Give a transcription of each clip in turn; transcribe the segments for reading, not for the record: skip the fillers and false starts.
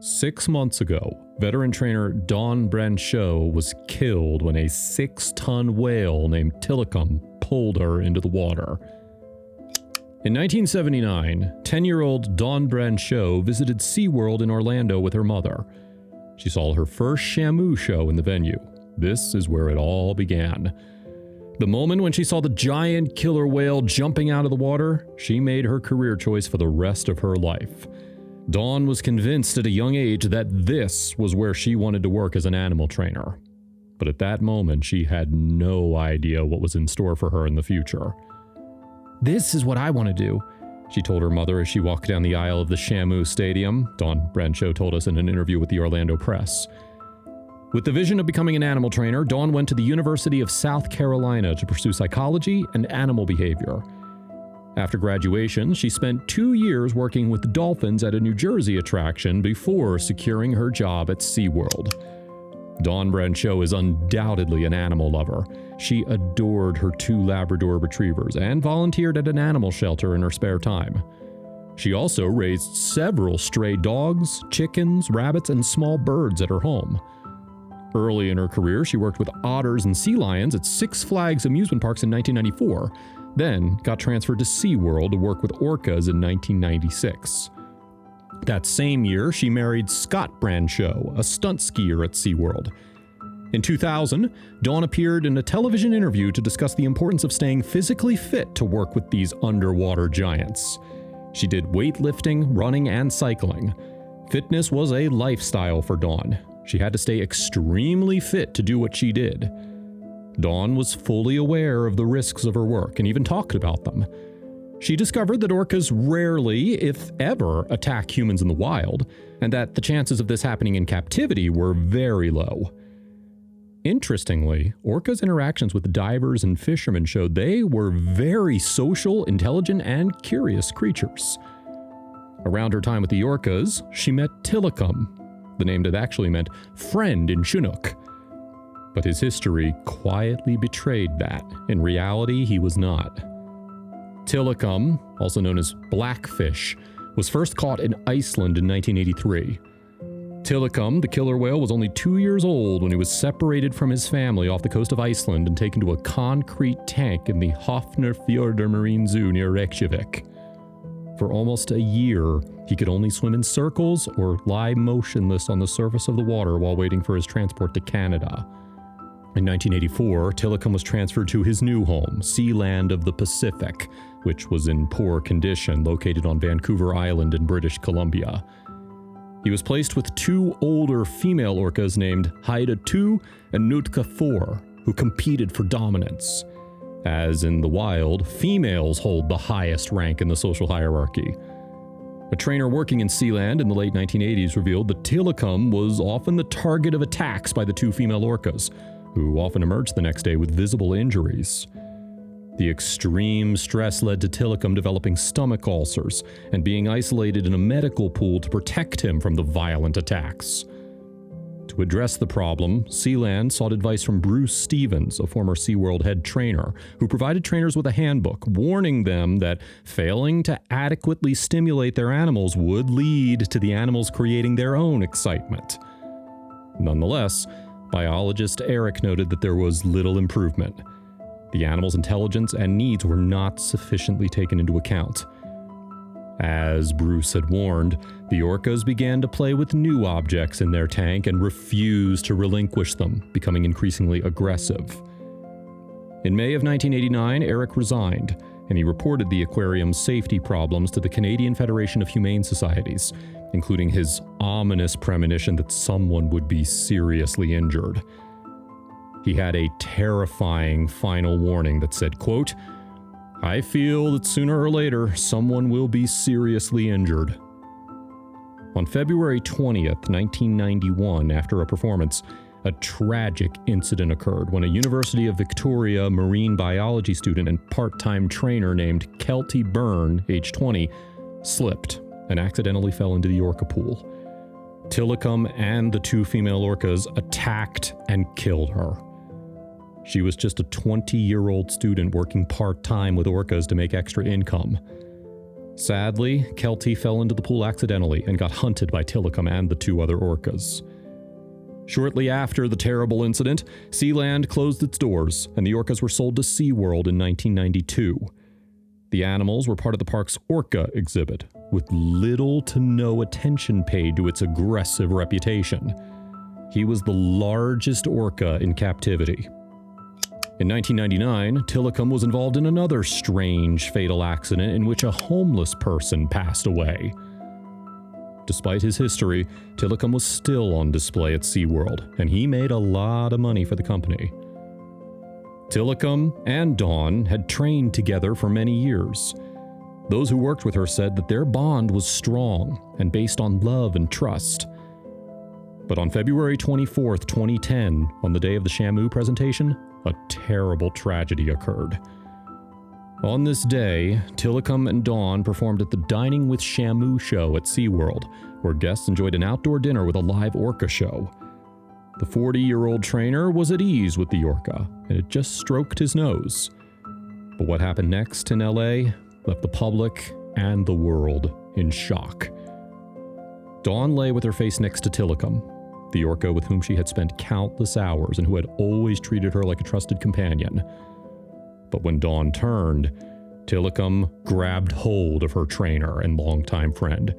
6 months ago, veteran trainer Dawn Brancheau was killed when a 6-ton whale named Tilikum pulled her into the water. In 1979, 10-year-old Dawn Brancheau visited SeaWorld in Orlando with her mother. She saw her first Shamu show in the venue. This is where it all began. The moment when she saw the giant killer whale jumping out of the water, she made her career choice for the rest of her life. Dawn was convinced at a young age that this was where she wanted to work as an animal trainer. But at that moment, she had no idea what was in store for her in the future. "This is what I want to do," she told her mother as she walked down the aisle of the Shamu Stadium, Dawn Brancheau told us in an interview with the Orlando Press. With the vision of becoming an animal trainer, Dawn went to the University of South Carolina to pursue psychology and animal behavior. After graduation, she spent 2 years working with dolphins at a New Jersey attraction before securing her job at SeaWorld. Dawn Brancheau is undoubtedly an animal lover. She adored her 2 Labrador retrievers and volunteered at an animal shelter in her spare time. She also raised several stray dogs, chickens, rabbits, and small birds at her home. Early in her career, she worked with otters and sea lions at Six Flags amusement parks in 1994, then got transferred to SeaWorld to work with orcas in 1996. That same year, she married Scott Brancheau, a stunt skier at SeaWorld. In 2000, Dawn appeared in a television interview to discuss the importance of staying physically fit to work with these underwater giants. She did weightlifting, running, and cycling. Fitness was a lifestyle for Dawn. She had to stay extremely fit to do what she did. Dawn was fully aware of the risks of her work and even talked about them. She discovered that orcas rarely, if ever, attack humans in the wild, and that the chances of this happening in captivity were very low. Interestingly, orcas' interactions with divers and fishermen showed they were very social, intelligent, and curious creatures. Around her time with the orcas, she met Tilikum, the name that actually meant friend in Chinook. But his history quietly betrayed that. In reality, he was not. Tilikum, also known as blackfish, was first caught in Iceland in 1983. Tilikum, the killer whale, was only 2 years old when he was separated from his family off the coast of Iceland and taken to a concrete tank in the Hafnarfjordur Marine Zoo near Reykjavik. For almost a year, he could only swim in circles or lie motionless on the surface of the water while waiting for his transport to Canada. In 1984, Tilikum was transferred to his new home, Sealand of the Pacific, which was in poor condition, located on Vancouver Island in British Columbia. He was placed with 2 older female orcas named Haida II and Nootka IV, who competed for dominance. As in the wild, females hold the highest rank in the social hierarchy. A trainer working in Sealand in the late 1980s revealed that Tilikum was often the target of attacks by the 2 female orcas, who often emerged the next day with visible injuries. The extreme stress led to Tilikum developing stomach ulcers and being isolated in a medical pool to protect him from the violent attacks. To address the problem, Sealand sought advice from Bruce Stevens, a former SeaWorld head trainer, who provided trainers with a handbook warning them that failing to adequately stimulate their animals would lead to the animals creating their own excitement. Nonetheless, biologist Eric noted that there was little improvement. The animal's intelligence and needs were not sufficiently taken into account. As Bruce had warned, the orcas began to play with new objects in their tank and refused to relinquish them, becoming increasingly aggressive. In May of 1989, Eric resigned, and he reported the aquarium's safety problems to the Canadian Federation of Humane Societies, including his ominous premonition that someone would be seriously injured. He had a terrifying final warning that said, quote, "I feel that sooner or later, someone will be seriously injured." On February 20th, 1991, after a performance, a tragic incident occurred when a University of Victoria marine biology student and part-time trainer named Kelty Byrne, age 20, slipped and accidentally fell into the orca pool. Tilikum and the 2 female orcas attacked and killed her. She was just a 20-year-old student working part-time with orcas to make extra income. Sadly, Kelty fell into the pool accidentally and got hunted by Tilikum and the 2 other orcas. Shortly after the terrible incident, Sealand closed its doors, and the orcas were sold to SeaWorld in 1992. The animals were part of the park's Orca exhibit, with little to no attention paid to its aggressive reputation. He was the largest orca in captivity. In 1999, Tilikum was involved in another strange, fatal accident in which a homeless person passed away. Despite his history, Tilikum was still on display at SeaWorld, and he made a lot of money for the company. Tilikum and Dawn had trained together for many years. Those who worked with her said that their bond was strong and based on love and trust. But on February 24th, 2010, on the day of the Shamu presentation, a terrible tragedy occurred. On this day, Tilikum and Dawn performed at the Dining with Shamu show at SeaWorld, where guests enjoyed an outdoor dinner with a live orca show. The 40-year-old trainer was at ease with the orca, and it just stroked his nose. But what happened next in LA left the public and the world in shock. Dawn lay with her face next to Tilikum, the orca with whom she had spent countless hours and who had always treated her like a trusted companion. But when Dawn turned, Tilikum grabbed hold of her trainer and longtime friend.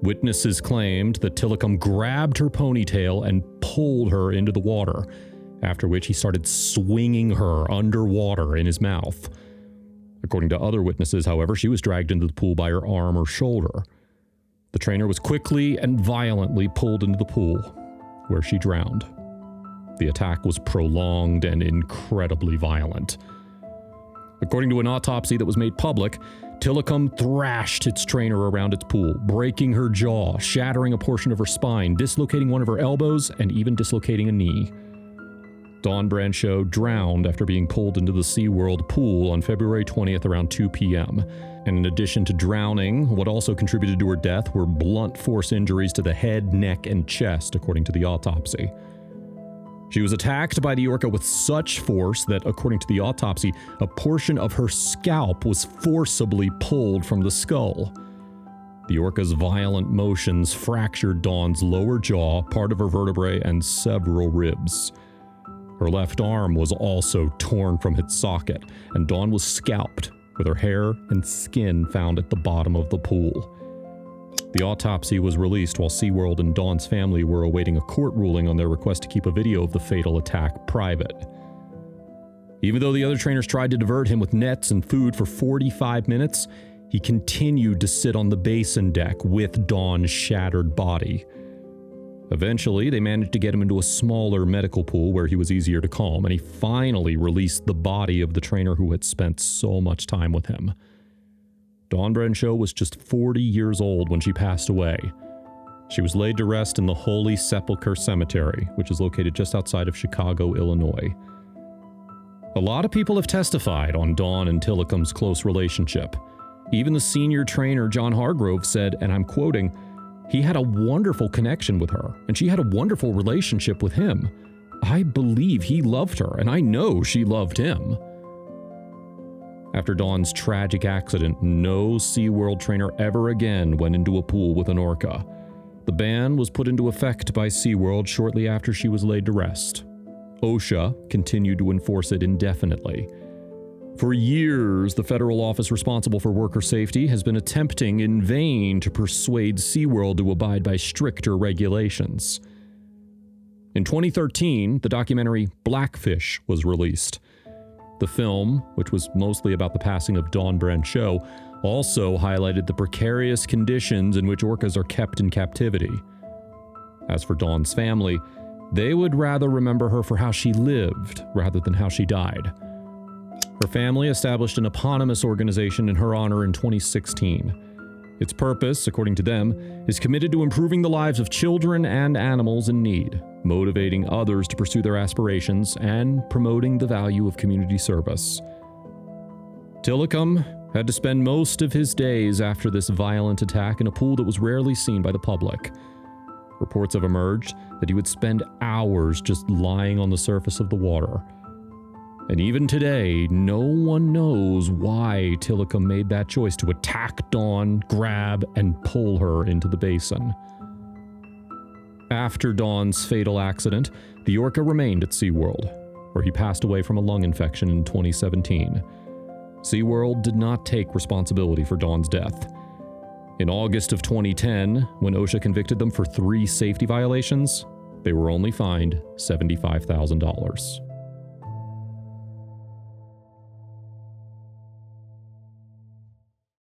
Witnesses claimed that Tilikum grabbed her ponytail and pulled her into the water, after which he started swinging her underwater in his mouth. According to other witnesses, however, she was dragged into the pool by her arm or shoulder. The trainer was quickly and violently pulled into the pool, where she drowned. The attack was prolonged and incredibly violent. According to an autopsy that was made public, Tilikum thrashed its trainer around its pool, breaking her jaw, shattering a portion of her spine, dislocating one of her elbows, and even dislocating a knee. Dawn Brancheau drowned after being pulled into the SeaWorld pool on February 20th around 2 p.m. And in addition to drowning, what also contributed to her death were blunt force injuries to the head, neck, and chest, according to the autopsy. She was attacked by the orca with such force that, according to the autopsy, a portion of her scalp was forcibly pulled from the skull. The orca's violent motions fractured Dawn's lower jaw, part of her vertebrae, and several ribs. Her left arm was also torn from its socket, and Dawn was scalped, with her hair and skin found at the bottom of the pool. The autopsy was released while SeaWorld and Dawn's family were awaiting a court ruling on their request to keep a video of the fatal attack private. Even though the other trainers tried to divert him with nets and food for 45 minutes, he continued to sit on the basin deck with Dawn's shattered body. Eventually, they managed to get him into a smaller medical pool where he was easier to calm, and he finally released the body of the trainer who had spent so much time with him. Dawn Brancheau was just 40 years old when she passed away. She was laid to rest in the Holy Sepulchre Cemetery, which is located just outside of Chicago, Illinois. A lot of people have testified on Dawn and Tilikum's close relationship. Even the senior trainer, John Hargrove, said, and I'm quoting, "He had a wonderful connection with her, and she had a wonderful relationship with him. I believe he loved her, and I know she loved him." After Dawn's tragic accident, no SeaWorld trainer ever again went into a pool with an orca. The ban was put into effect by SeaWorld shortly after she was laid to rest. OSHA continued to enforce it indefinitely. For years, the federal office responsible for worker safety has been attempting in vain to persuade SeaWorld to abide by stricter regulations. In 2013, the documentary Blackfish was released. The film, which was mostly about the passing of Dawn Brancheau, also highlighted the precarious conditions in which orcas are kept in captivity. As for Dawn's family, they would rather remember her for how she lived rather than how she died. Her family established an eponymous organization in her honor in 2016. Its purpose, according to them, is committed to improving the lives of children and animals in need, motivating others to pursue their aspirations, and promoting the value of community service. Tilikum had to spend most of his days after this violent attack in a pool that was rarely seen by the public. Reports have emerged that he would spend hours just lying on the surface of the water. And even today, no one knows why Tilikum made that choice to attack Dawn, grab, and pull her into the basin. After Dawn's fatal accident, the Orca remained at SeaWorld, where he passed away from a lung infection in 2017. SeaWorld did not take responsibility for Dawn's death. In August of 2010, when OSHA convicted them for 3 safety violations, they were only fined $75,000.